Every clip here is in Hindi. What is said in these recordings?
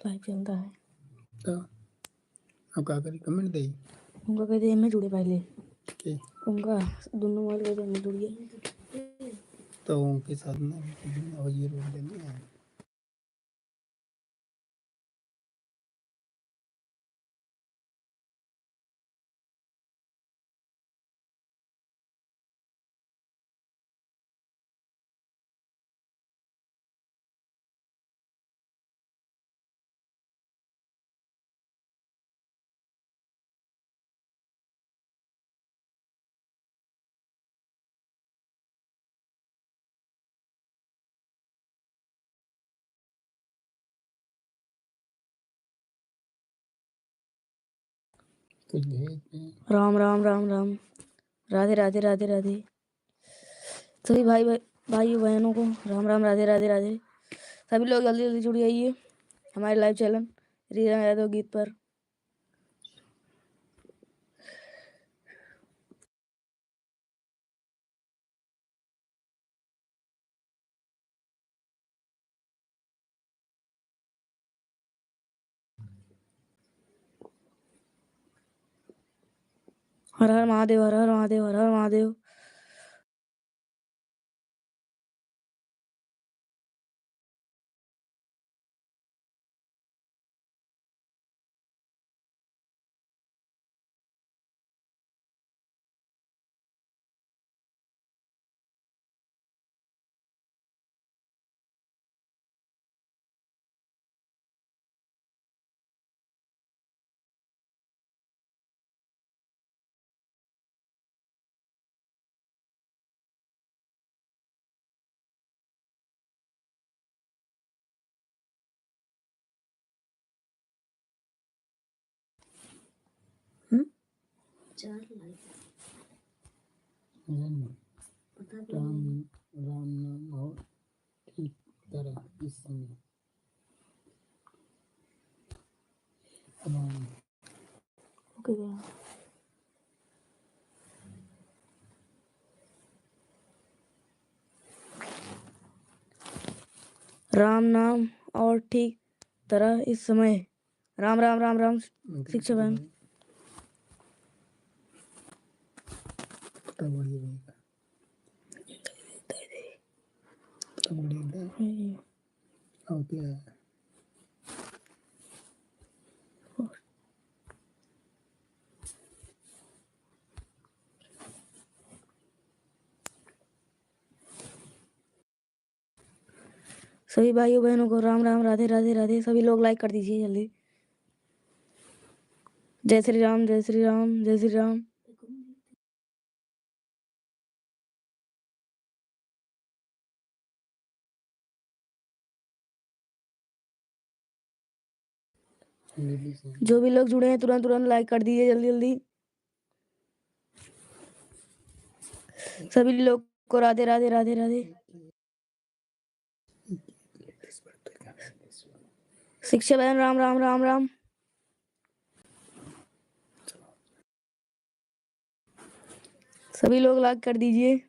लाइव चलता है तो अब क्या करी कमेंट दे उनका कहते हैं मैं जुड़े पहले के उनका दोनों वाले कहते हैं मैं जुड़ गया तो उनके साथ ना और ये रोक देंगे कुछ भेज दे राम राम राम राम राधे राधे राधे राधे सभी भाई बहनों को राम राम राधे राधे राधे सभी लोग जल्दी जल्दी जुड़ जाइए हमारे लाइव चैनल रीना यादव गीत पर हर हर महादेव हर हर महादेव हर हर महादेव राम नाम और ठीक तरह इस समय ओके राम नाम और ठीक तरह इस समय राम राम राम राम शिक्षा बहन सभी भाइयों बहनों को राम राम राधे राधे राधे सभी लोग लाइक कर दीजिए जल्दी जय श्री राम जय श्री राम जय श्री राम जो भी लोग जुड़े हैं तुरंत तुरंत लाइक कर दीजिए जल्दी जल्दी सभी लोग को राधे राधे राधे राधे शिक्षा बहन राम राम राम राम सभी लोग लाइक कर दीजिए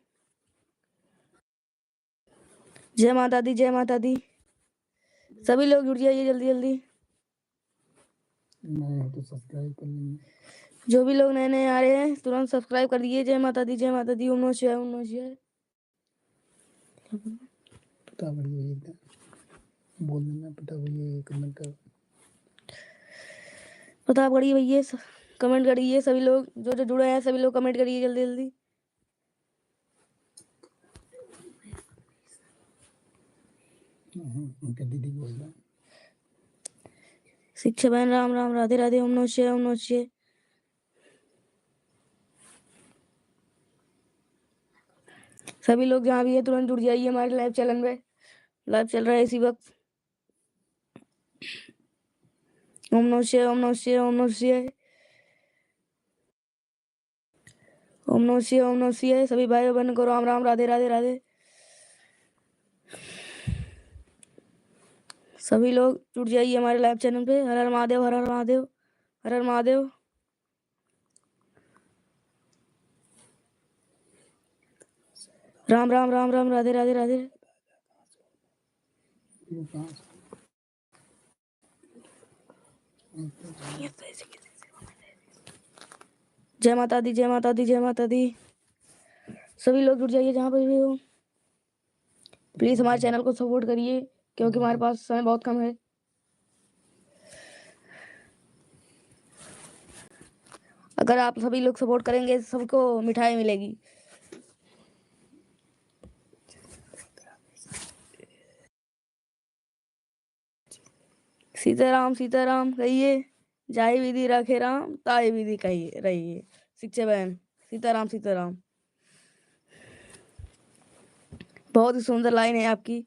जय माता दी जय माता दी सभी लोग जुड़ जाइए जल्दी जल्दी तो सब्सक्राइब कर लेंगे जो भी लोग नए नए आ रहे हैं तुरंत सब्सक्राइब कर दीजिए जय माता दी ओम नमः शिवाय ओम नमः शिवाय पता बढ़िया एकदम बोल देना पता बढ़िया कमेंट कर पता बढ़िया भैया कमेंट करिए सभी लोग जो जुड़े हैं सभी लोग कमेंट करिए जल्दी जल्दी उनके दीदी बोल रहा शिक्षा बहन राम राम राधे राधे ओम नमः शिवाय ओम नमः शिवाय सभी लोग जहाँ भी है तुरंत जुड़ जाइए हमारे लाइव चैनल में लाइव चल रहा है इसी वक्त ओम नमः शिवाय ओम नमः शिवाय ओम नमः शिवाय ओम नमः शिवाय ओम नमः शिवाय सभी भाई बहन को राम राम राधे राधे राधे सभी लोग जुड़ जाइए हमारे लाइव चैनल पे हर हर महादेव हर हर महादेव हर हर महादेव राम राम राम राम राधे राधे राधे जय माता दी, जय माता दी, जय माता दी। सभी लोग जुड़ जाइए जहाँ पर भी हो। प्लीज हमारे चैनल को सपोर्ट करिए क्योंकि हमारे पास समय बहुत कम है। अगर आप सभी लोग सपोर्ट करेंगे सबको मिठाई मिलेगी। सीताराम सीताराम कहिए, जाय विधि रखे राम, ताय विधि कहिए रहिए। शिक्षा बहन सीताराम सीताराम। बहुत ही सुंदर लाइन है आपकी।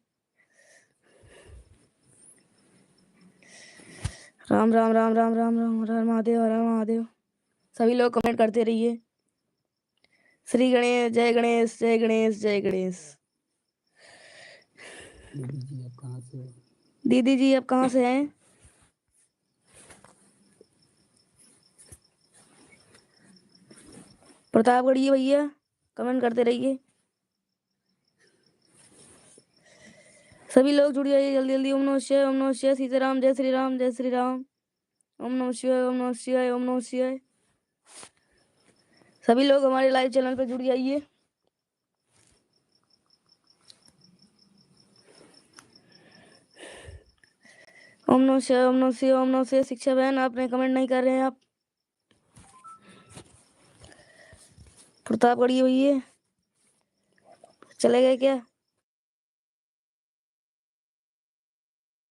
राम राम राम राम राम राम, हर हर महादेव, हर हर महादेव। सभी लोग कमेंट करते रहिए। श्री गणेश, जय गणेश, जय गणेश, जय गणेश। दीदी जी आप कहाँ से हो? दीदी जी आप कहाँ से हैं? प्रतापगढ़ ये भैया कमेंट करते रहिए। सभी लोग जुड़ जाइए जल्दी जल्दी। ओम नमः शिवाय, ओम नमः शिवाय, सीताराम, जय श्री राम, जय श्री राम। ओम नमः शिवाय, ओम नमः शिवाय, ओम नमः शिवाय। सभी लोग हमारे लाइव चैनल पर जुड़ जाइए। ओम नमः शिवाय, ओम नमः शिवाय, ओम नमः शिवाय। शिक्षा बहन आपने कमेंट नहीं कर रहे हैं आप। प्रतापगढ़ ये भैया चले गए क्या?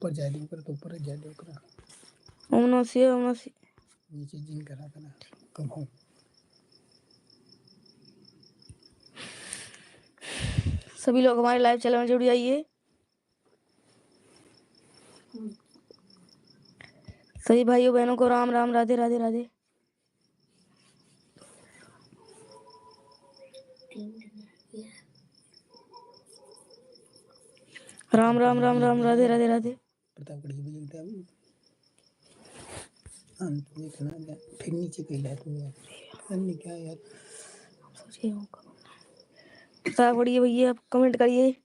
ऊपर जा दे, ऊपर तो ऊपर जा दे, ऊपर ओम नमः शिवाय, ओम नमः शिवाय। नीचे जिन करा करा कम हो। सभी लोग हमारे लाइव चैनल में जुड़ जाइए। सभी भाइयों बहनों को राम राम, राधे राधे राधे। राम राम राम राम, राधे राधे राधे। प्रतापगढ़ की भी एकदम अंत में खड़ा गया, फिर नीचे कहीं तो यार अन्य क्या यार। प्रतापगढ़ ये भैया आप कमेंट करिए।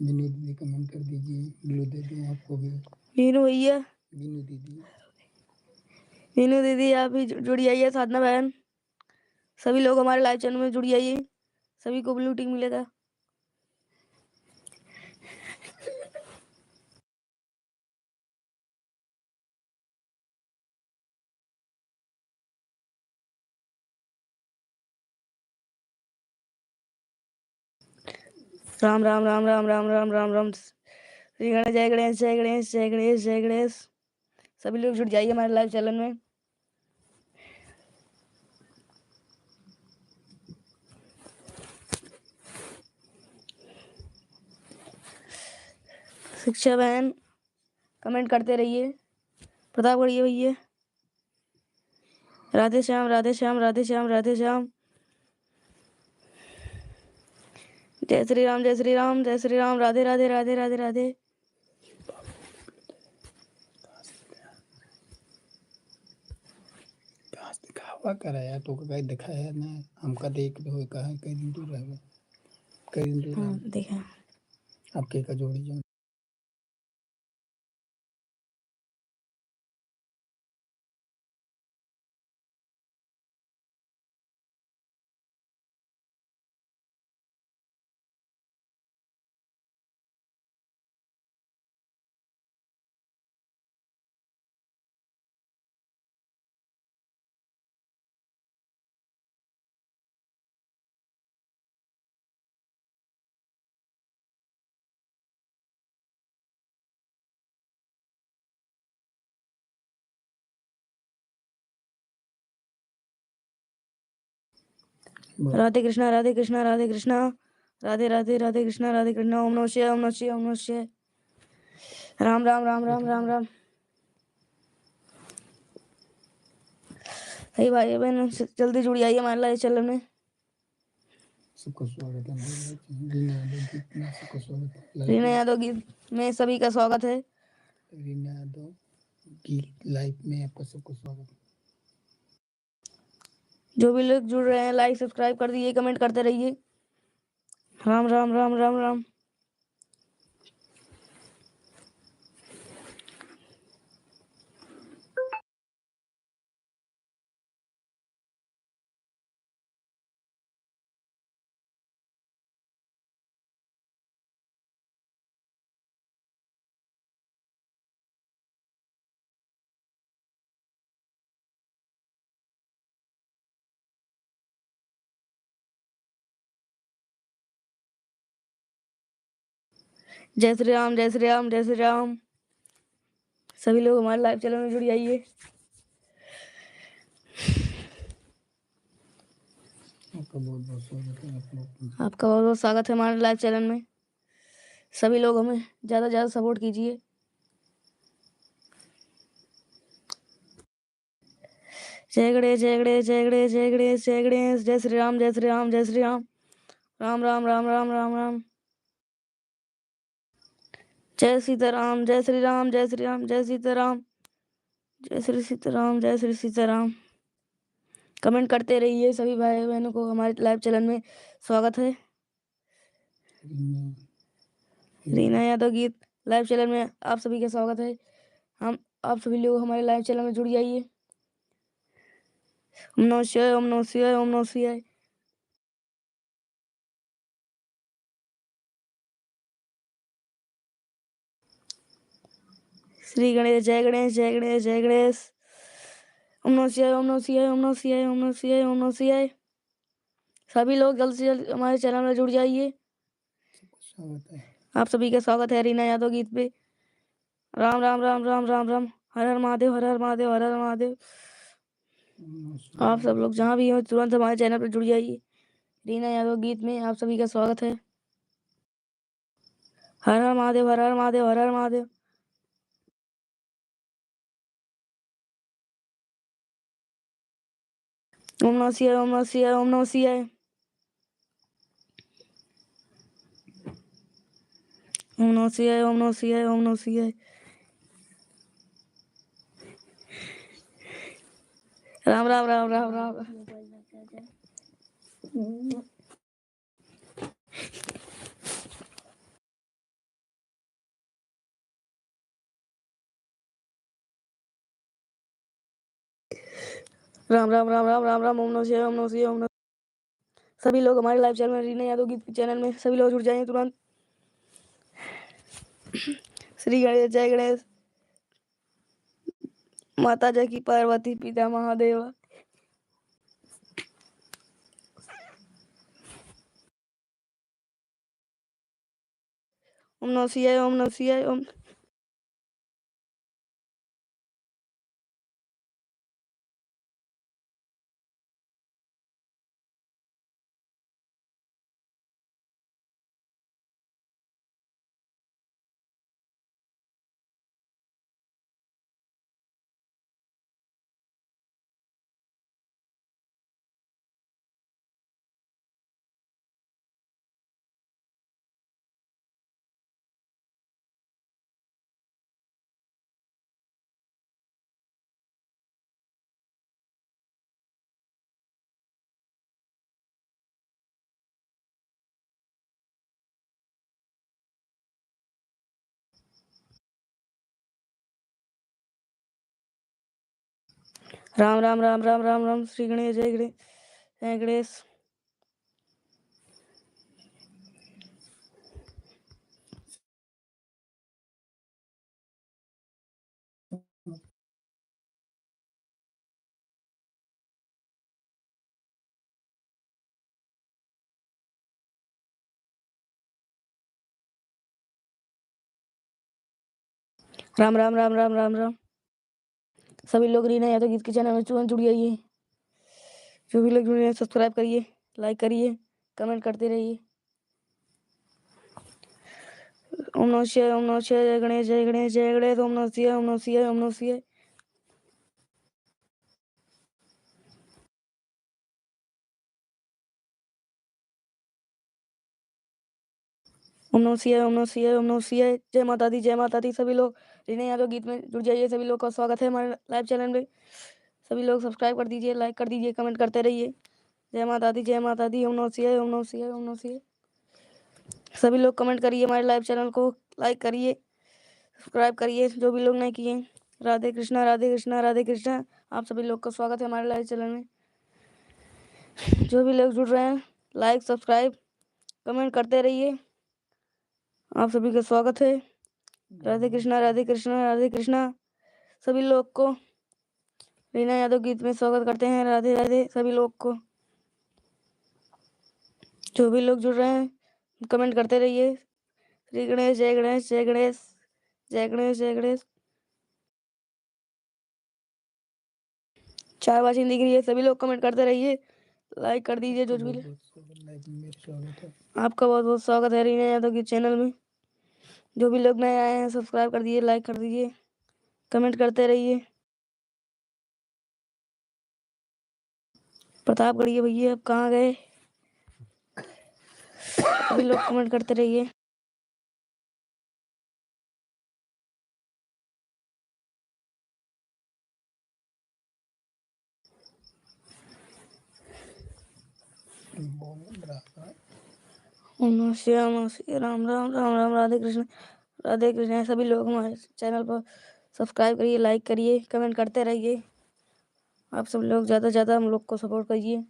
विनोद दीदी कमेंट कर दीजिए, ग्लो दे दूँ आपको भी। मीनू भैया, विनोद दीदी, मीनू दीदी आप भी जुड़ जाइए। साधना बहन, सभी लोग हमारे लाइव चैनल में जुड़ जाइए। सभी को ब्लू टिक मिलेगा। राम राम राम राम राम राम राम राम। श्री गणेश, जय गणेश, जय गणेश, जय गणेश, जय गणेश। सभी लोग जुड़ जाइए हमारे लाइव चैनल में। शिक्षा बहन कमेंट करते रहिए। प्रतापगढ़ ये भैया राधे श्याम, राधे श्याम, राधे श्याम, राधे श्याम। जय श्री राम, जय श्री राम, जय श्री राम, राधे राधे राधे राधे राधे। दिखावा कराया तो कहीं दिखाया ना हमका देख दो कहा कई दिन दूर रह कई दिन दूर हाँ देखा। आपके का जोड़ी जो राधे कृष्णा, राधे कृष्णा, राधे कृष्णा, राधे राधे राधे कृष्णा, राधे कृष्णा। ओम नमः शिवाय, ओम नमः शिवाय, ओम नमः शिवाय। राम राम राम राम राम राम। हे भाई बहन जल्दी जुड़ जाइए हमारे लाइव चैनल में। सबको स्वागत है हमारे लाइव चैनल रीना यादव गीत में सबको स्वागत है रीना यादव गीत में सभी का स्वागत है। रीना यादव गीत लाइव में आपका सबको स्वागत है। जो भी लोग जुड़ रहे हैं लाइक सब्सक्राइब कर दीजिए, कमेंट करते रहिए। राम राम राम राम राम। जय श्री राम, जय श्री राम, जय श्री राम। सभी लोग हमारे लाइव चैनल में जुड़ जाइए। आपका बहुत बहुत स्वागत है आप लोग। आपका बहुत बहुत स्वागत है हमारे लाइव चैनल में। सभी लोग हमें ज़्यादा से ज़्यादा सपोर्ट कीजिए। जय गणेश, जय गणेश, जय गणेश, जय गणेश, जय गणेश। जय श्री राम, जय श्री राम, जय श्री राम। राम राम राम राम राम राम। जय सीताराम, जय श्री राम, जय श्री राम, जय सीताराम, जय श्री सीताराम, जय श्री सीताराम। कमेंट करते रहिए। सभी भाई बहनों को हमारे लाइव चैनल में स्वागत है। रीना यादव गीत लाइव चैनल में आप सभी का स्वागत है। आप सभी लोग हमारे लाइव चैनल में जुड़ जाइए। ओम नमः शिवाय, ओम नमः शिवाय, ओम नमः शिवाय। श्री गणेश, जय गणेश, जय गणेश, जय गणेश। ओम नमः शिवाय, ओम नमः शिवाय, ओम नमः शिवाय, ओम नमः शिवाय, ओम नमः शिवाय। सभी लोग जल्द से जल्द हमारे चैनल में जुड़ जाइए। स्वागत है। आप सभी का स्वागत है रीना यादव गीत पे। राम राम राम राम राम राम। हर हर महादेव, हर हर महादेव, हर हर महादेव। आप सब लोग जहाँ भी हो तुरंत हमारे चैनल पर जुड़ जाइए। रीना यादव गीत में आप सभी का स्वागत है। हर हर महादेव, हर हर महादेव, हर हर महादेव। ओम नमः शिवाय, ओम नमः शिवाय, ओम नमः शिवाय। ओम नमः शिवाय, ओम नमः शिवाय, ओम नमः शिवाय। राम राम राम राम राम। राम राम राम राम राम राम। ओम नमः शिवाय, ओम नमः शिवाय, ओम नमः। सभी लोग हमारे लाइव चैनल में रीना यादव गीत के चैनल में सभी लोग जुड़ जाएंगे तुरंत। श्री गणेश, जय गणेश। माता जय की पार्वती, पिता महादेव। ओम नमः शिवाय, ओम नमः शिवाय, ओम। राम राम राम राम राम राम। श्री गणेश, जय गणेश, जय गणेश। राम राम राम राम राम राम। सभी लोग रीना यादव गीत के चैनल में तुरंत जुड़ जाइए। जो भी लोग जुड़े हैं सब्सक्राइब करिए, लाइक करिए, कमेंट करते रहिए। ओम नमः शिवाय, ओम नमः शिवाय, जय गणेश, जय गणेश, जय गणेश। ओम नमः शिवाय, ओम नमः शिवाय, ओम नमः शिवाय। ओम नमः शिवाय, ओम नमः शिवाय, ओम नमः शिवाय। जय माता दी, जय माता दी। सभी लोग रीना यादव गीत में जुड़ जाइए। सभी लोग का स्वागत है हमारे लाइव चैनल में। सभी लोग सब्सक्राइब कर दीजिए, लाइक कर दीजिए, कमेंट करते रहिए। जय माता दी, जय माता दी। ओम नमः शिवाय, ओम नमः शिवाय, ओम नमः शिवाय। सभी लोग कमेंट करिए, हमारे लाइव चैनल को लाइक करिए, सब्सक्राइब करिए जो भी लोग नहीं किए। राधे कृष्णा, राधे कृष्णा, राधे कृष्णा। आप सभी लोग का स्वागत है हमारे लाइव चैनल में। जो भी लोग जुड़ रहे हैं लाइक, सब्सक्राइब, कमेंट करते रहिए। आप सभी का स्वागत है। राधे कृष्णा, राधे कृष्णा, राधे कृष्णा। सभी लोग को रीना यादव गीत में स्वागत करते हैं। राधे राधे सभी लोग को। जो भी लोग जुड़ रहे हैं कमेंट करते रहिए। श्री गणेश, जय गणेश, जय गणेश, जय गणेश, जय गणेश। 4 वाचिंग दिख रही है, सभी लोग कमेंट करते रहिए, लाइक कर दीजिए जो भी। लाइक में स्वागत है। आपका बहुत बहुत स्वागत है रीना यादव के चैनल में। जो भी लोग नए आए हैं सब्सक्राइब कर दीजिए, लाइक कर दीजिए, कमेंट करते रहिए। प्रतापगढ़ ये भैया अब कहाँ गए? सभी लोग कमेंट करते रहिए। ओम नमः शिवाय, ओम नमः शिवाय, राम राम राम राम, राधे कृष्ण राधे कृष्ण। सभी लोग हमारे चैनल पर सब्सक्राइब करिए, लाइक करिए, कमेंट करते रहिए। आप सब लोग ज़्यादा से ज़्यादा हम लोग को सपोर्ट करिए।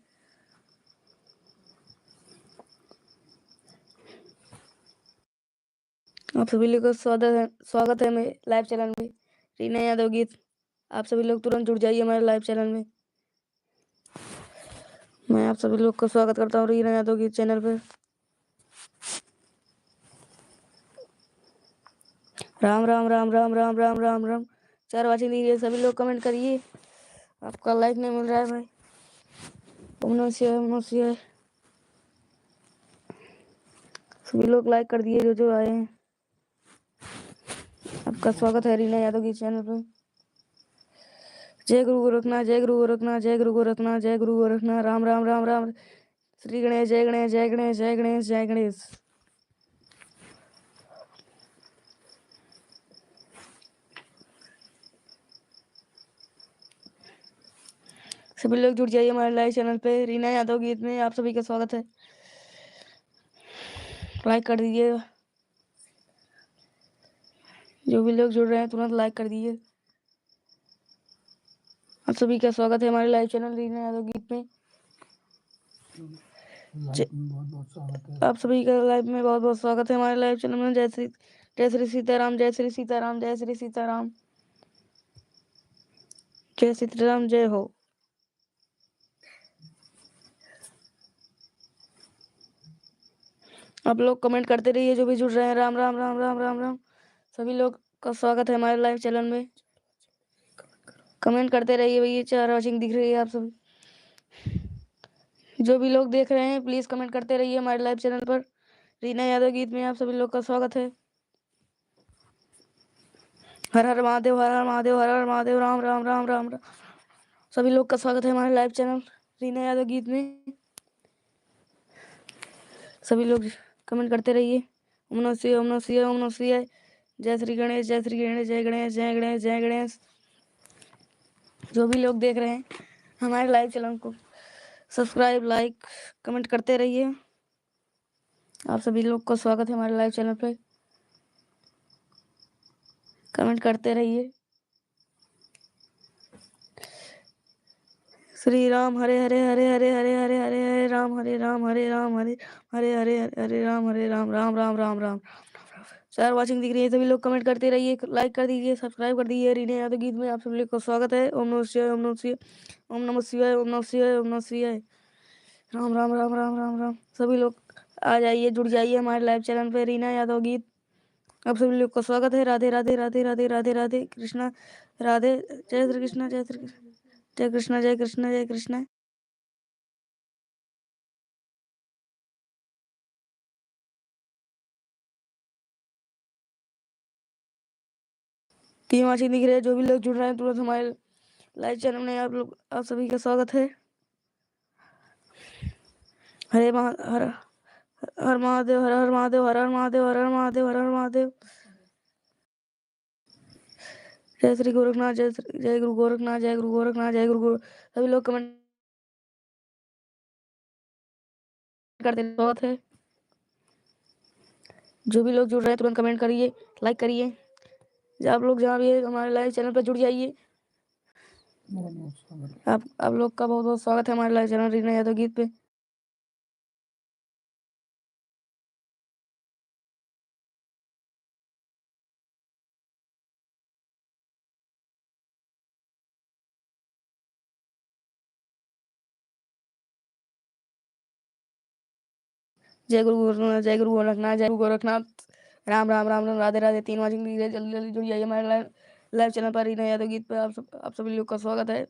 आप सभी लोग का स्वागत है मेरे लाइव चैनल में रीना यादव गीत। आप सभी लोग तुरंत जुड़ जाइए हमारे लाइव चैनल में। मैं आप सभी लोग का स्वागत करता हूँ रीना यादव गीत चैनल पर। राम राम राम राम राम राम राम राम। 4 वाचिंग दीजिए, सभी लोग कमेंट करिए। आपका लाइक नहीं मिल रहा है भाई। ओम नमः शिवाय, ओम नमः शिवाय। सभी लोग लाइक कर दिए जो जो आए हैं। आपका स्वागत है रीना यादव की चैनल पर। जय गुरु गोरखनाथ, जय गुरु गोरखनाथ, जय गुरु गोरखनाथ, जय गुरु गोरखनाथ, राम राम राम राम। श्री गणेश, जय गणेश, जय गणेश, जय गणेश, जय गणेश। सभी लोग जुड़ जाइए हमारे लाइव चैनल पे रीना यादव गीत में। आप सभी का स्वागत है, लाइक कर दीजिए। जो भी लोग जुड़ रहे हैं तुरंत लाइक कर दीजिए। आप सभी का स्वागत है हमारे लाइव चैनल रीना यादव गीत में। बहुत बहुत स्वागत है। आप सभी का लाइव में बहुत बहुत स्वागत है हमारे लाइव चैनल में। जय श्री सीताराम, जय श्री सीताराम, जय श्री सीताराम, जय सीताराम, जय हो। आप लोग कमेंट करते रहिए जो भी जुड़ रहे हैं। राम राम राम राम राम राम। सभी लोग का स्वागत है हमारे लाइव चैनल में। कमेंट करते रहिए भैया। 4 वाचिंग दिख रही है आप सब। जो भी लोग देख रहे हैं प्लीज कमेंट करते रहिए हमारे लाइव चैनल पर रीना यादव गीत में। आप सभी लोग का स्वागत है। हर हर महादेव, हर हर महादेव, हर हर महादेव, राम राम राम राम राम। सभी लोग का स्वागत है हमारे लाइव चैनल रीना यादव गीत में। सभी लोग कमेंट करते रहिए। ओम नमः शिवाय, ओम नमः शिवाय, ओम नमः शिवाय। जय श्री गणेश, जय श्री गणेश, जय गणेश, जय गणेश, जय गणेश। जो भी लोग देख रहे हैं हमारे लाइव चैनल को सब्सक्राइब, लाइक, कमेंट करते रहिए। आप सभी लोग का स्वागत है हमारे लाइव चैनल पे। कमेंट करते रहिए। श्री राम हरे हरे हरे हरे हरे हरे हरे हरे राम, हरे राम हरे राम, हरे हरे हरे हरे राम, हरे राम राम राम राम राम। 4 वाचिंग दिख रही है, सभी लोग कमेंट करते रहिए, लाइक कर दीजिए, सब्सक्राइब कर दीजिए। रीना यादव गीत में आप सभी लोग का स्वागत है। ओम नमः शिवाय, ओम नमः शिवाय, ओम नमः शिवाय, ओम नमः शिवाय, ओम नमः शिवाय, राम राम राम राम राम राम। सभी लोग आ जाइए, जुड़ जाइए हमारे लाइव चैनल पे रीना यादव गीत। आप सभी लोग का स्वागत है। राधे राधे राधे राधे राधे राधे कृष्णा राधे। जय श्री कृष्ण, जय श्री कृष्ण, जय कृष्ण, जय कृष्ण, जय कृष्ण। 3 वाचिंग दिख रहे हैं। जो भी लोग जुड़ रहे हैं तुरंत हमारे लाइव चैनल में आप सभी का स्वागत है। हरे हर हर महादेव, हर हर महादेव, हर हर महादेव, हर हर महादेव, हर हर महादेव। जय श्री गोरखनाथ, जय गुरु गोरखनाथ, जय गुरु गोरखनाथ, जय गुरु सभी लोग कमेंट करते स्वागत है। जो भी लोग जुड़ रहे हैं तुरंत कमेंट करिए, लाइक करिए। आप लोग जहाँ भी है हमारे लाइव चैनल पर जुड़ जाइए। आप लोग का बहुत बहुत स्वागत है हमारे लाइव चैनल रीना यादव गीत पे। जय गुरु गोरखनाथ, जय गुरु गोरखनाथ, जय गुरु गोरखनाथ, राम राम राम राम राधे राधे। 3 वाचिंग दिख रही है, जल्दी जल्दी जुड़ जाइए हमारे लाइव चैनल पर रीना यादव गीत पे। आप सभी लोग का स्वागत है।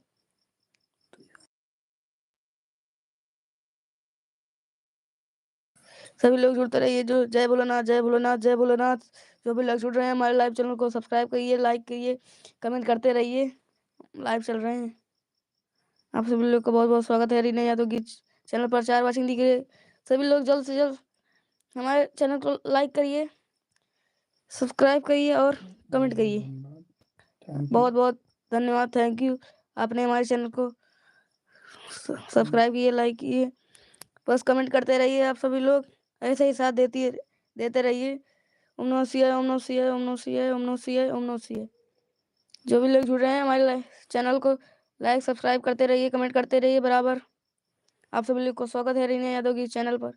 सभी लोग जुड़ते रहिए। जो जय भोलेनाथ जय भोलेनाथ जय भोलेनाथ। जो भी लोग जुड़ रहे हैं हमारे लाइव चैनल को सब्सक्राइब करिए, लाइक करिए, कमेंट करते रहिए। लाइव चल रहे हैं। आप सभी लोग का बहुत बहुत स्वागत है रीना यादव गीत चैनल पर। 4 वाचिंग दिख रही है। सभी लोग जल्द से जल्द हमारे चैनल को लाइक करिए, सब्सक्राइब करिए और कमेंट करिए। Thank you. बहुत बहुत धन्यवाद, थैंक यू। आपने हमारे चैनल को सब्सक्राइब किए, लाइक किए, बस कमेंट करते रहिए। आप सभी लोग ऐसे ही साथ देते रहिए। ओम नमः शिवाय, ओम नमः शिवाय, ओम नमः शिवाय, ओम नमः शिवाय, ओम नमः शिवाय। जो भी लोग जुड़ रहे हैं हमारे चैनल को लाइक सब्सक्राइब करते रहिए, कमेंट करते रहिए बराबर। आप सभी लोग को स्वागत है रीना यादव की चैनल पर।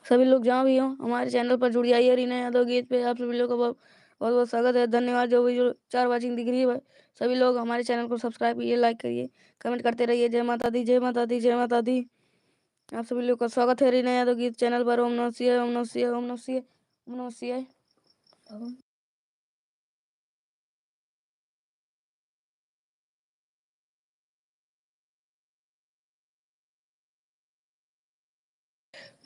सभी लोग जहाँ भी हों हमारे चैनल पर जुड़ जाइए रीना यादव गीत पे। आप सभी लोग का बहुत बहुत बहुत स्वागत है, धन्यवाद। जो 4 वाचिंग दिख रही है सभी लोग हमारे चैनल को सब्सक्राइब करिए, लाइक करिए, कमेंट करते रहिए। जय माता दी, जय माता दी, जय माता दी। आप सभी लोग का स्वागत है रीना यादव गीत चैनल पर। ओम नमः शिवाय, ओम नमः शिवाय, ओम नमः शिवाय, ओम नमः शिवाय।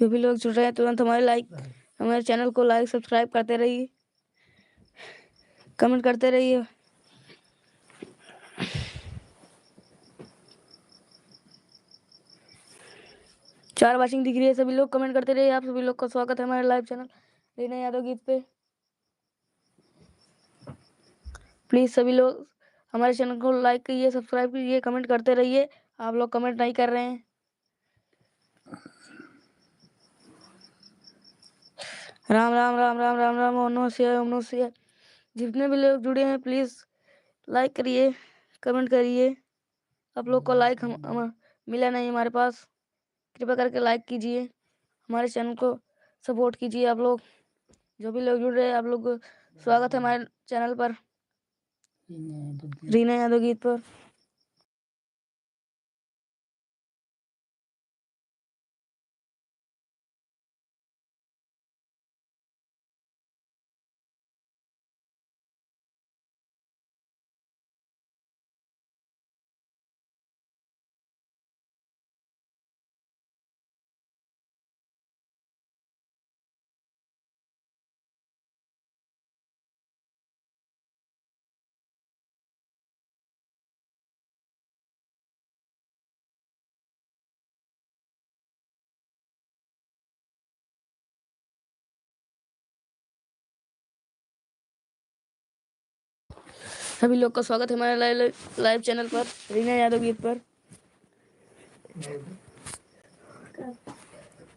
जो भी लोग जुड़ रहे हैं तुरंत हमारे चैनल को लाइक सब्सक्राइब करते रहिए, कमेंट करते रहिए। चार वाचिंग दिख रही है, सभी लोग कमेंट करते रहिए। आप सभी लोग का स्वागत है हमारे लाइव चैनल रीना यादव गीत पे। प्लीज सभी लोग हमारे चैनल को लाइक कीजिए, सब्सक्राइब कीजिए, कमेंट करते रहिए। आप लोग कमेंट नहीं कर रहे हैं। राम राम राम राम राम राम। ओम नमः शिवाय, ओम नमः शिवाय। जितने भी लोग जुड़े हैं प्लीज लाइक करिए, कमेंट करिए। आप लोग को लाइक हम मिला नहीं हमारे पास, कृपया करके लाइक कीजिए, हमारे चैनल को सपोर्ट कीजिए। आप लोग जो भी लोग जुड़ रहे हैं आप लोग को स्वागत है हमारे चैनल पर रीना यादव गीत पर। सभी लोग का स्वागत है हमारे लाइव चैनल पर रीना यादव गीत पर।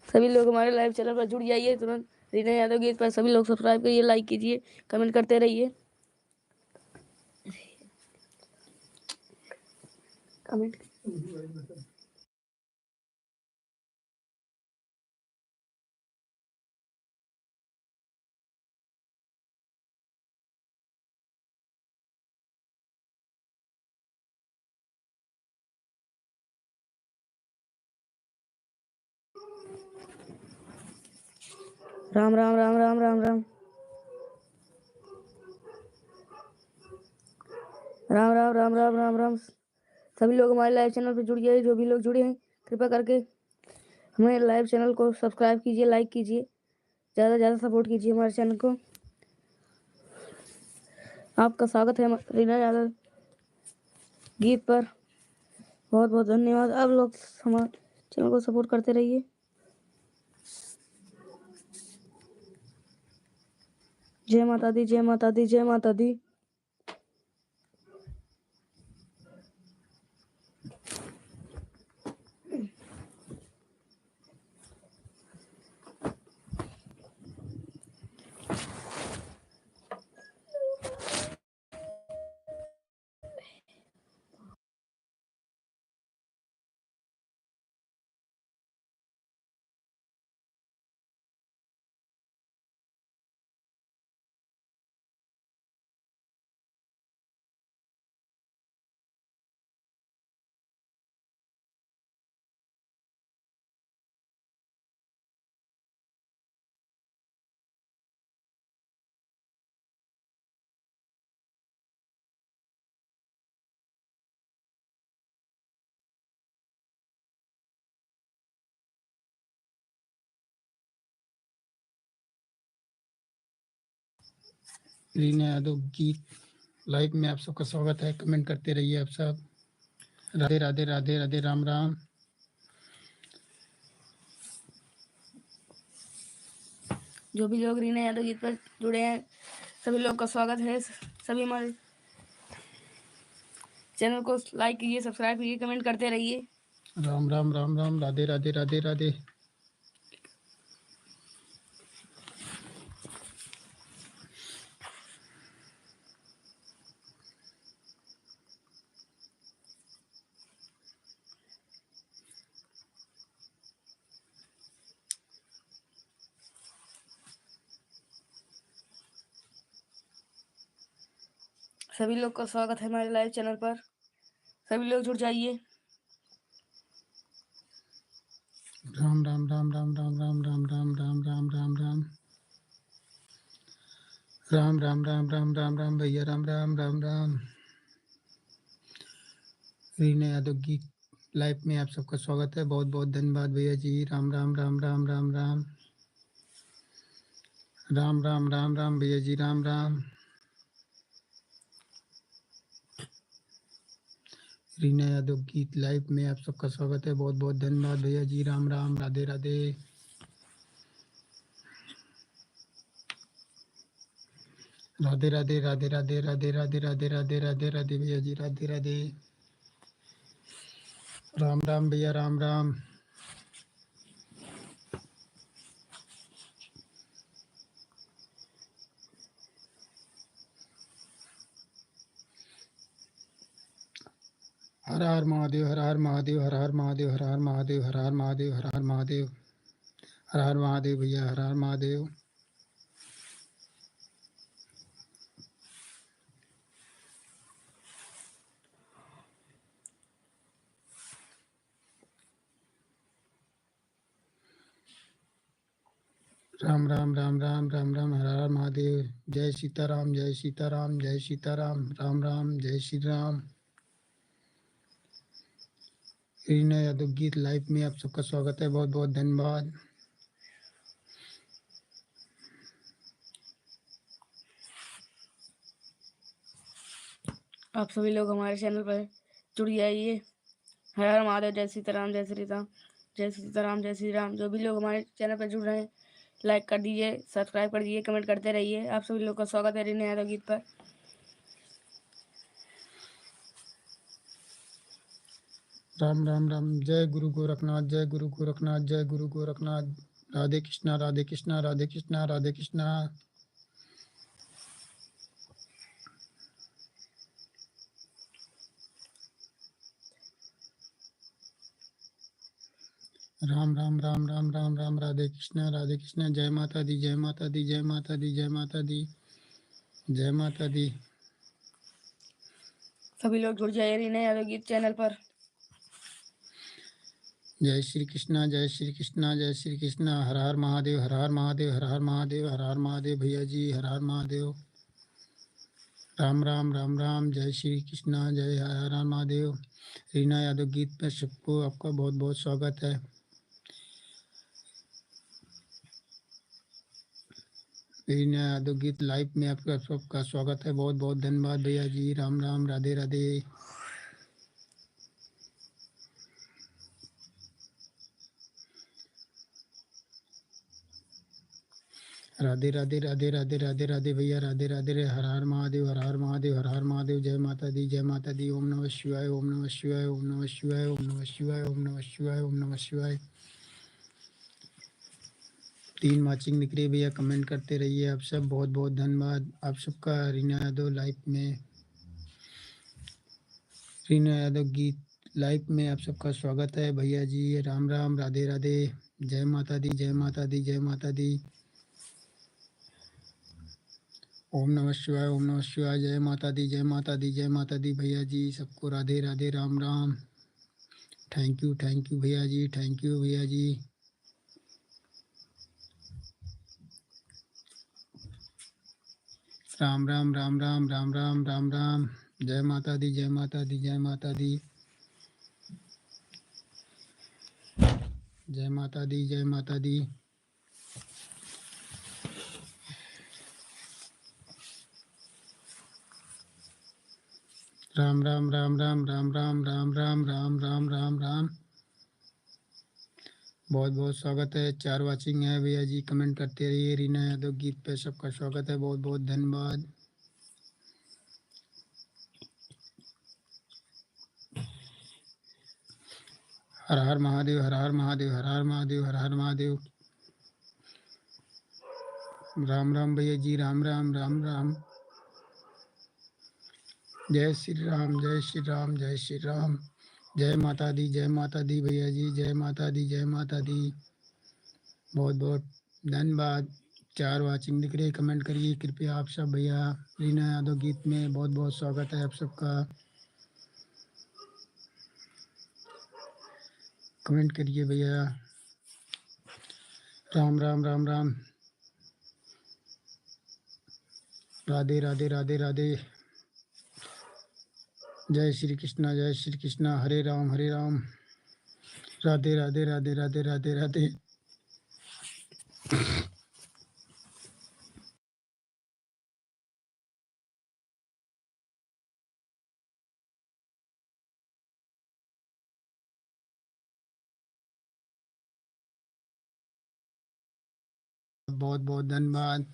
सभी लोग हमारे लाइव चैनल पर जुड़ जाइए तुरंत रीना यादव गीत पर। सभी लोग सब्सक्राइब करिए, लाइक कीजिए, कमेंट करते रहिए। कमेंट राम राम राम राम राम राम राम राम राम राम राम राम। सभी लोग हमारे लाइव चैनल पर जुड़ जाइए। जो भी लोग जुड़े हैं कृपया करके हमारे लाइव चैनल को सब्सक्राइब कीजिए, लाइक कीजिए, ज़्यादा से ज़्यादा सपोर्ट कीजिए हमारे चैनल को। आपका स्वागत है रीना यादव गीत पर। बहुत बहुत धन्यवाद। आप लोग हमारे चैनल को सपोर्ट करते रहिए। जय माता दी, जय माता दी, जय माता दी। रीना यादव गीत लाइव में आप सबका स्वागत है। कमेंट करते रहिए आप सब। राधे राधे राधे राधे, राम राम। जो भी लोग रीना यादव गीत पर जुड़े हैं सभी लोग का स्वागत है। सभी हमारे चैनल को लाइक कीजिए, सब्सक्राइब कीजिए, कमेंट करते रहिए। राम राम राम राम, राधे राधे राधे राधे। सभी लोग का स्वागत है हमारे लाइव चैनल पर। सभी लोग जुड़ जाइए। राम राम राम राम राम राम राम राम राम राम राम राम राम राम राम राम राम राम भैया, राम राम राम राम। रीना यादव गीत लाइव में आप सबका स्वागत है। बहुत बहुत धन्यवाद भैया जी। राम राम राम राम राम राम राम राम राम राम भैया जी, राम राम। रीना यादव गीत लाइव में आप सबका स्वागत है। बहुत बहुत धन्यवाद भैया जी। राम राम, राधे राधे। राधे राधे राधे राधे राधे राधे राधे राधे राधे राधे भैया जी, राधे राधे। राम राम भैया, राम राम। हर हर महादेव, हर हर महादेव, हर हर महादेव, हर हर महादेव, हर हर महादेव, हर हर महादेव, हर हर महादेव भैया, हर हर महादेव। राम राम राम राम राम राम, हर हर महादेव। जय सीताराम, जय सीताराम, जय सीताराम, राम राम, जय श्री राम। रीना यादव गीत लाइव में आप सबका स्वागत है। बहुत बहुत धन्यवाद। आप सभी लोग हमारे चैनल पर जुड़ जाइए। हर हर महादेव, जय सीताराम, जय श्री राम, जय सीताराम, जय श्री राम। जो भी लोग हमारे चैनल पर जुड़ रहे हैं लाइक कर दीजिए, सब्सक्राइब कर दीजिए, कमेंट करते रहिए। आप सभी लोग का स्वागत है रीना यादव गीत पर। राम राम राम। जय गुरु गोरखनाथ, जय गुरु गोरखनाथ, जय गुरु गोरखनाथ। राधे कृष्णा, राधे कृष्णा, राधे कृष्णा, राधे कृष्णा। राम राम राम राम राम राम, राधे कृष्णा, राधे कृष्णा। जय माता दी, जय माता दी, जय माता दी, जय माता दी, जय माता दी। सभी लोग जुड़ जाइए रीना यादव गीत चैनल पर। जय श्री कृष्णा, जय श्री कृष्णा, जय श्री कृष्णा। हर हर महादेव, हर हर महादेव, हर हर महादेव, हर हर महादेव भैया जी, हर हर महादेव। राम राम राम राम, जय श्री कृष्णा, जय हर हर महादेव। रीना यादव गीत में सबको आपका बहुत बहुत स्वागत है। रीना यादव गीत लाइव में आपका सबका स्वागत है। बहुत बहुत धन्यवाद भैया जी। राम राम, राधे राधे। राधे राधे राधे राधे राधे राधे भैया, राधे राधे रे। हर हर महादेव, हर हर महादेव, हर हर महादेव। जय माता दी, जय माता दी। ओम नमः शिवाय, ओम नमः शिवाय, ओम नमः शिवाय, ओम नमः शिवाय, ओम नमः शिवाय, ओम नमः शिवाय। 3 वाचिंग दिख रही है भैया, कमेंट करते रहिए आप सब। बहुत बहुत धन्यवाद आप सबका। रीना यादव लाइव में, रीना यादव गीत लाइव में आप सबका स्वागत है भैया जी। राम राम, राधे राधे। जय माता दी, जय माता दी, जय माता दी। ओम नमः शिवाय, ओम नमः शिवाय। जय माता दी, जय माता दी, जय माता दी भैया जी। सबको राधे राधे, राम राम। थैंक यू भैया जी, थैंक यू भैया जी। राम राम राम राम राम राम राम राम। जय माता दी, जय माता दी, जय माता दी, जय माता दी, जय माता दी। राम राम राम राम राम राम राम राम राम राम राम राम। बहुत बहुत स्वागत है। 4 वाचिंग है भैया जी, कमेंट करते रहिए। रीना यादव गीत पे सबका स्वागत है, बहुत बहुत धन्यवाद। हर हर महादेव, हर हर महादेव, हर हर महादेव, हर हर महादेव। राम राम भैया जी, राम राम राम राम। जय श्री राम, जय श्री राम, जय श्री राम। जय माता दी, जय माता दी भैया जी, जय माता दी, जय माता दी। बहुत बहुत धन्यवाद। 4 वाचिंग दिख रही, कमेंट करिए कृपया आप सब भैया। रीना यादव गीत में बहुत बहुत स्वागत है आप सबका। कमेंट करिए भैया। राम राम राम राम। राधे राधे राधे राधे। जय श्री कृष्णा, जय श्री कृष्णा। हरे राम, हरे राम। राधे राधे राधे राधे राधे राधे। बहुत बहुत धन्यवाद।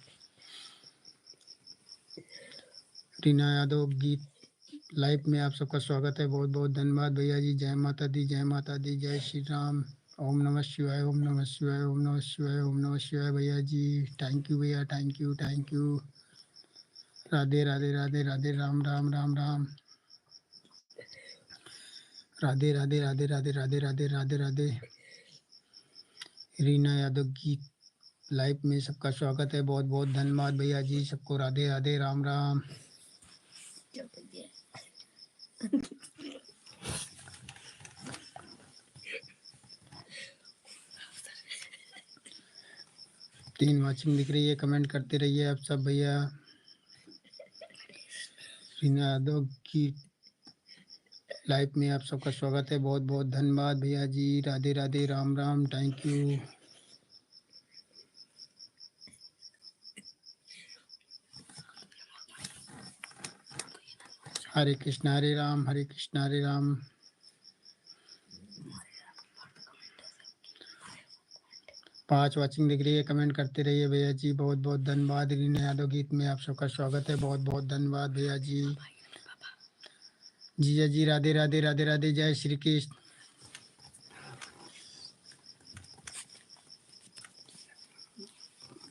रीना यादव गीत लाइव में आप सबका स्वागत है, बहुत बहुत धन्यवाद भैया जी। जय माता दी, जय माता दी, जय श्री राम। ओम नमः शिवाय, ओम नमः शिवाय, ओम नमः शिवाय, ओम नमः शिवाय भैया जी। थैंक यू भैया, thank you, thank you. Radhe Radhe Radhe Radhe, Ram Ram Ram Ram. Radhe Radhe Radhe Radhe Radhe Radhe Radhe Radhe. Reena Yadav गीत लाइव में सबका स्वागत है, बहुत बहुत धन्यवाद भैया जी। सबको राधे राधे, राम राम। 3 वाचिंग दिख रही है, कमेंट करते रहिए आप सब भैया। रीना यादव की लाइव में आप सबका स्वागत है, बहुत बहुत धन्यवाद भैया जी। Radhe Radhe, Ram Ram, thank you. हरे कृष्ण हरे राम, हरे कृष्ण हरे राम। पांच वाचिंग दिख रही है, कमेंट करते रहिए भैया जी, बहुत बहुत धन्यवाद। रीना यादव गीत में आप सबका स्वागत है, बहुत बहुत धन्यवाद भैया जी। जीजा जी राधे राधे राधे राधे, जय श्री कृष्ण।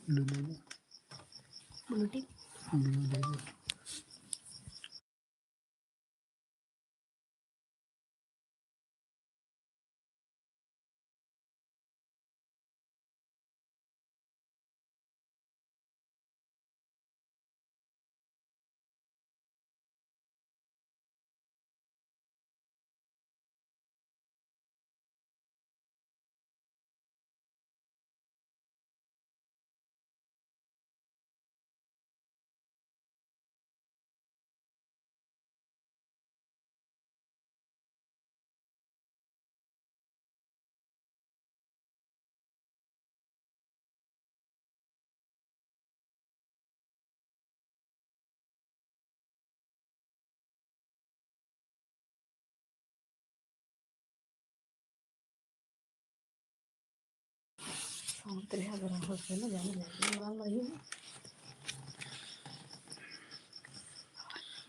ब्लू दे दो, ब्लू दे दो।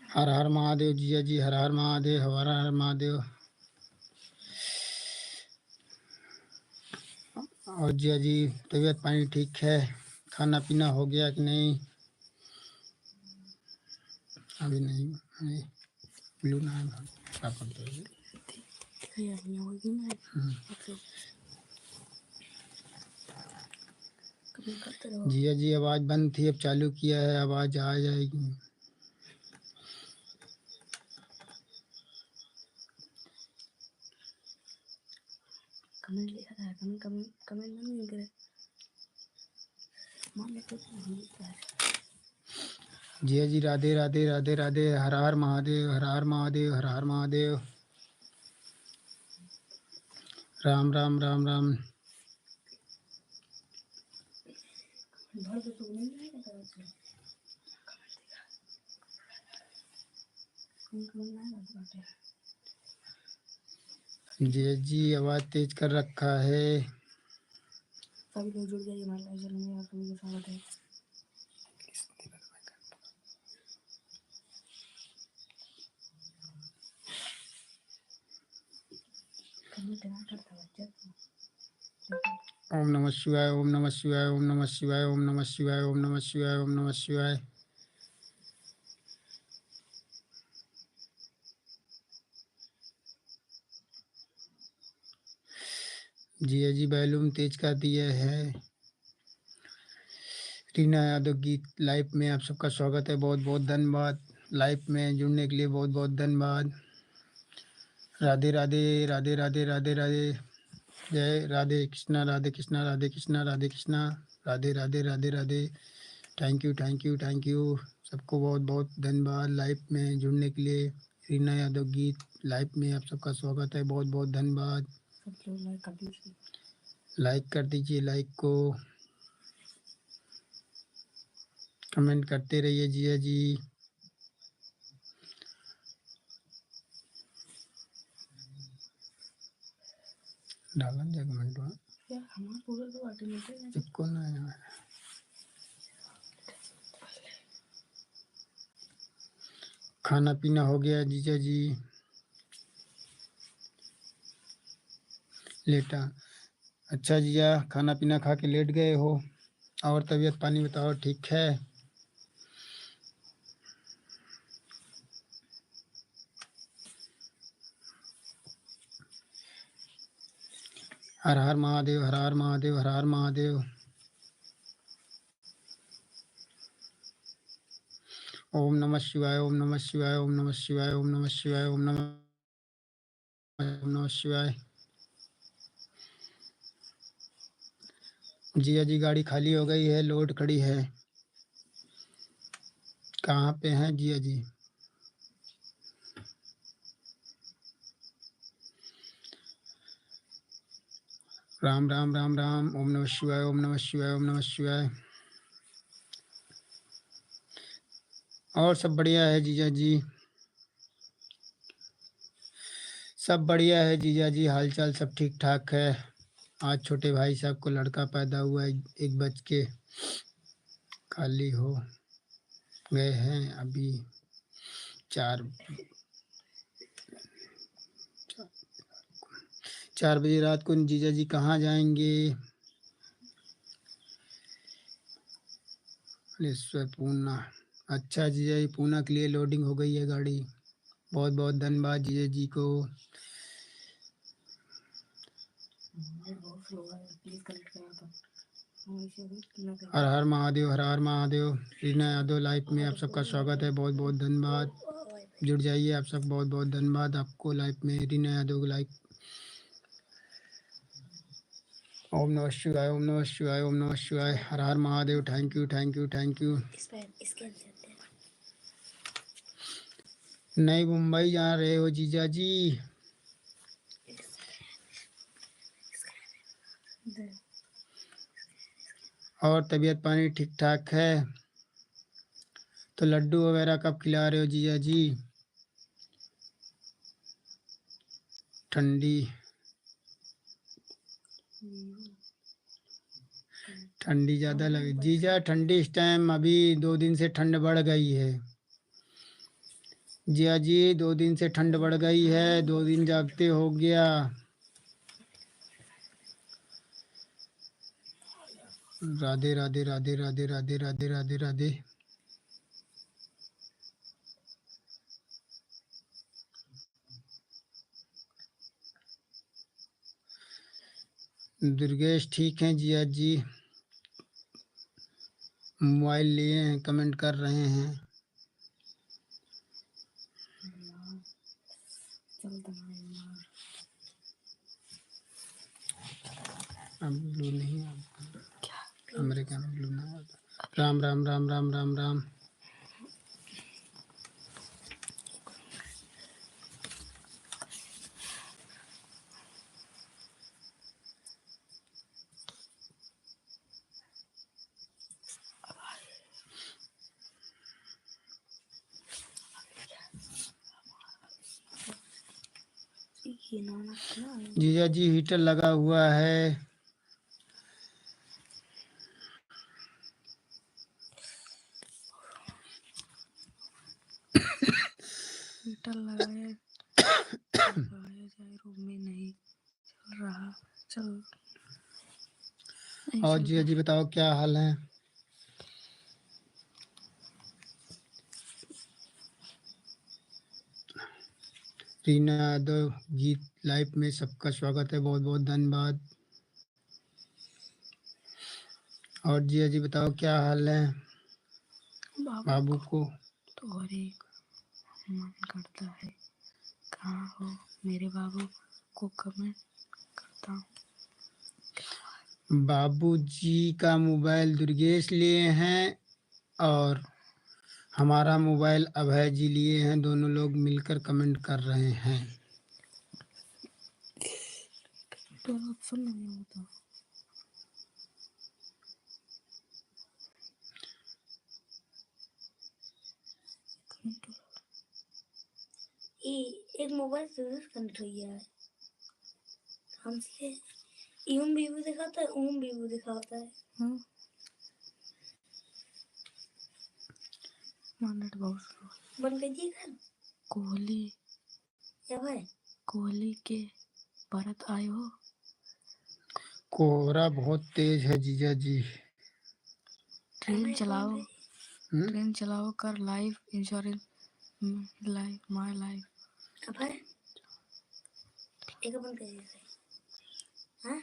हर हर महादेव जीजा जी, हर हर महादेव, हर हर महादेव। और जीजा जी तबीयत पानी ठीक है? खाना पीना हो गया कि नहीं? अभी नहीं, अभी ब्लू ना जिया जी आवाज बंद थी, अब चालू किया है, आवाज आ जाएगी। कमेंट लिखा था, कमेंट नहीं करे। जिया जी राधे राधे राधे राधे, हर हर महादेव, हर हर महादेव, हर हर महादेव। राम राम राम राम। जी आवाज तेज कर रखा है। सभी लोग जुड़ जाइए हमारे लाइव चैनल में, आप सभी का स्वागत है। ओम नमः शिवाय, ओम नमः शिवाय, ओम नमः शिवाय, ओम नमः शिवाय, ओम नमः शिवाय, ओम नमः शिवाय। जी वॉल्यूम तेज कर दिया है। रीना यादव गीत लाइव में आप सबका स्वागत है, बहुत बहुत धन्यवाद। लाइव में जुड़ने के लिए बहुत बहुत धन्यवाद। राधे राधे राधे राधे राधे राधे। जय Radhe Krishna, Radhe Krishna, Radhe Krishna, Radhe Krishna, Radhe Radhe Radhe Radhe. Thank you thank you thank you सबको बहुत बहुत धन्यवाद लाइव में जुड़ने के लिए। रीना यादव गीत लाइव में आप सबका स्वागत है, बहुत बहुत धन्यवाद। लाइक कर दीजिए, लाइक को कमेंट करते रहिए जिया जी। डालन जा कमेंट कौन आया। खाना पीना हो गया जीजा जी? लेटा? अच्छा जीजा, खाना पीना खा के लेट गए हो। और तबीयत पानी बताओ, ठीक है? हर हर महादेव, हर हर महादेव, हर हर महादेव। ओम नमः शिवाय, ओम नमः शिवाय, ओम नमः शिवाय, ओम नमः शिवाय, ओम नमः शिवाय। जिया जी गाड़ी खाली हो गई है, लोड खड़ी है। कहाँ पे हैं जिया जी? राम राम राम राम। ओम नमः शिवाय, ओम नमः शिवाय, ओम नमः शिवाय। और सब बढ़िया है जीजा जी? सब बढ़िया है जीजा जी, हालचाल सब ठीक ठाक है। आज छोटे भाई साहब को लड़का पैदा हुआ है, 1 बज के खाली हो गए हैं अभी 4 बजे रात को। जीजा जी कहाँ जाएंगे? पूना? अच्छा जीजा जी, पूना के लिए लोडिंग हो गई है गाड़ी। बहुत बहुत धन्यवाद जीजा जी को। हर हर महादेव, हर हर महादेव। रीना यादव लाइव में आप सबका स्वागत है, बहुत बहुत धन्यवाद। जुड़ जाइए आप सब, बहुत बहुत धन्यवाद आपको लाइव में। रीना यादव लाइव। ओम नमः शिवाय, ओम नमः शिवाय, ओम नमः शिवाय। हर हर Mahadev. Thank you thank you thank you. नई मुंबई जा रहे हो जीजा जी? और तबीयत पानी ठीक ठाक है? तो लड्डू वगैरह कब खिला रहे हो जीजा जी? ठंडी ठंडी ज़्यादा लगी जीजा? ठंडी इस टाइम अभी 2 दिन से ठंड बढ़ गई है जिया जी। 2 दिन से ठंड बढ़ गई है, 2 दिन जागते हो गया। राधे राधे राधे राधे राधे राधे राधे राधे। दुर्गेश ठीक हैं जिया जी? मोबाइल लिए हैं, कमेंट कर रहे हैं। अब ब्लू नहीं आता, अमेरिका में ब्लू नहीं आता। राम राम राम राम राम राम। जीजा जी हीटर लगा हुआ है। हीटर लगाया जाए रूम में नहीं चल रहा और जीजा जी बताओ क्या हाल है? रीना यादव गीत लाइव में सबका स्वागत है, बहुत बहुत धन्यवाद। और जीजा जी बताओ क्या हाल है बाबू को? तो हर एक मन करता है कहाँ हो मेरे बाबू को कमेंट करता हूँ। बाबूजी का मोबाइल दुर्गेश लिए हैं और हमारा मोबाइल अभय जी लिए हैं, दोनों लोग मिलकर कमेंट कर रहे हैं। तो ऑप्शन नहीं होता। एक मोबाइल से कनेक्ट हो गया है हमसे। यूं भी दिखाता है ऊं भी दिखाता है। हाँ मानट बहुत बन गई घर। कोहली क्या भाई कोहली के भारत आए हो। कोहरा बहुत तेज है जीजा जी। ट्रेन चलाओ कर life insurance life my life. अब है एक बन गई है। हां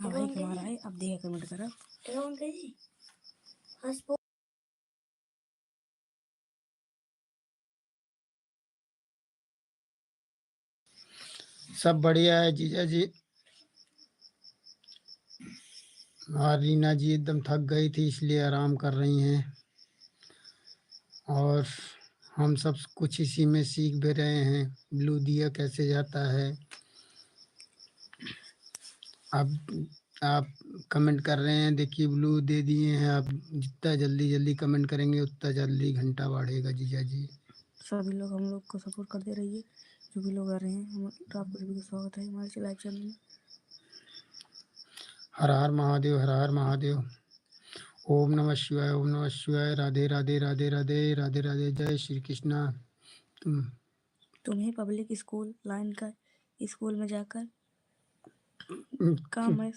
भाई हमारा है अब देखा कमेंट करो एक बन गई। हंस सब बढ़िया है जीजा जी। और रीना जी एकदम थक गई थी इसलिए आराम कर रही हैं और हम सब कुछ इसी में सीख भी रहे हैं। ब्लू दिया कैसे जाता है। अब आप कमेंट कर रहे हैं, देखिए ब्लू दे दिए हैं। आप जितना जल्दी जल्दी कमेंट करेंगे उतना जल्दी घंटा बढ़ेगा जीजा जी। सभी लोग हम लोग को सपोर्ट करते रहिए, जो भी लोग आ रहे हैं हम आपको सभी का स्वागत है हमारे लाइव चैनल में। हर हर महादेव, हर हर महादेव। ओम नमः शिवाय, ओम नमः शिवाय। राधे राधे राधे राधे राधे राधे। जय श्री कृष्णा। तुम्हें पब्लिक स्कूल लाइन का स्कूल में जाकर काम है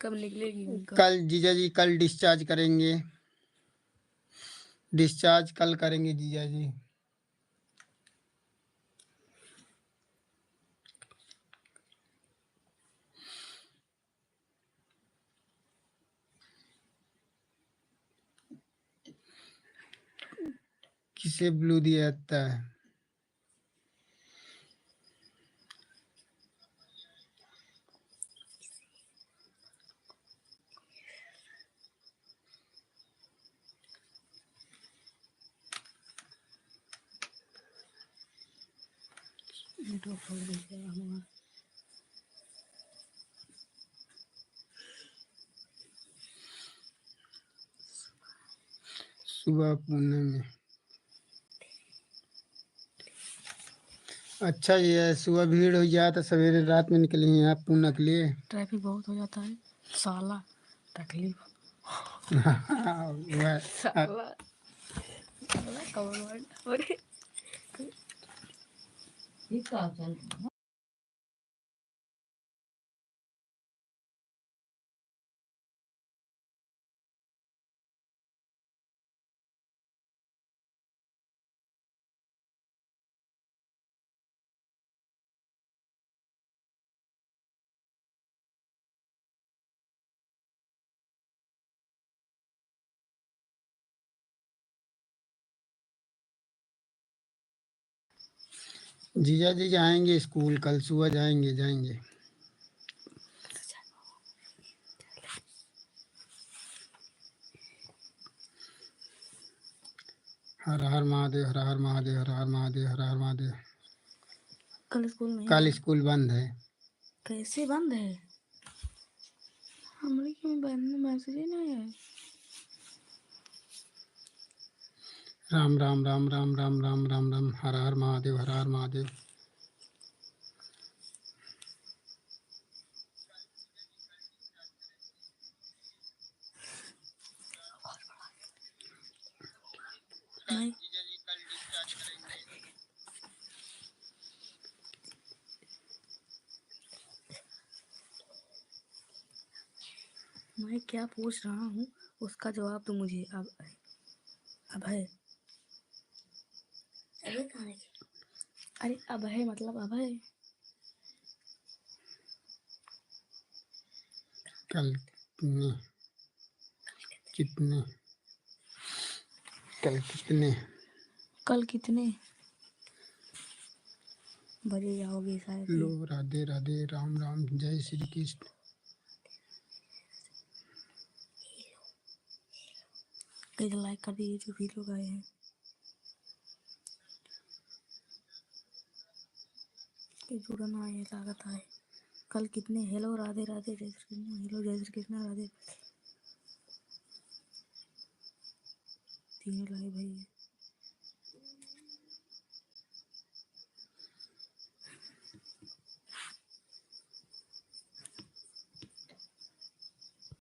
कब निकलेगी उनका? कल जीजा जी कल डिस्चार्ज करेंगे। डिस्चार्ज कल करेंगे जीजा जी। किसे ब्लू दिया जाता है? सुबह पुणे में। अच्छा ये है, सुबह भीड़ हो जाए तो सवेरे रात में निकलेंगे आप पूना के लिए। ट्रैफिक बहुत हो जाता है साला तकलीफ साला साला कौन वर्ड ये क्या चल जीजा जी जाएंगे स्कूल, कल सुबह जाएंगे। हर हर महादेव, हर हर महादेव, हर हर महादेव, हर हर महादेव। कल स्कूल नहीं कल है। स्कूल बंद है। कैसे बंद है? हमारी क्यों बहन ने मैसेज ही नहीं है। राम राम राम राम राम राम राम राम, हर हर महादेव, हर हर महादेव। मैं मैं क्या पूछ रहा हूँ उसका जवाब तो मुझे अब है। अरे अब है मतलब अब है। कल कितने कल कितने कल कितने बजे जाओगे शायद? लो, राधे राधे, राम राम, जय श्री कृष्ण। प्लीज लाइक कर दीजिए जो भी लोग आए हैं। ये जुड़ना है लागत है। कल कितने? हेलो राधे राधे, जय श्री कृष्ण। हेलो जय श्री कृष्ण, राधे। तीनों लाइव है ये।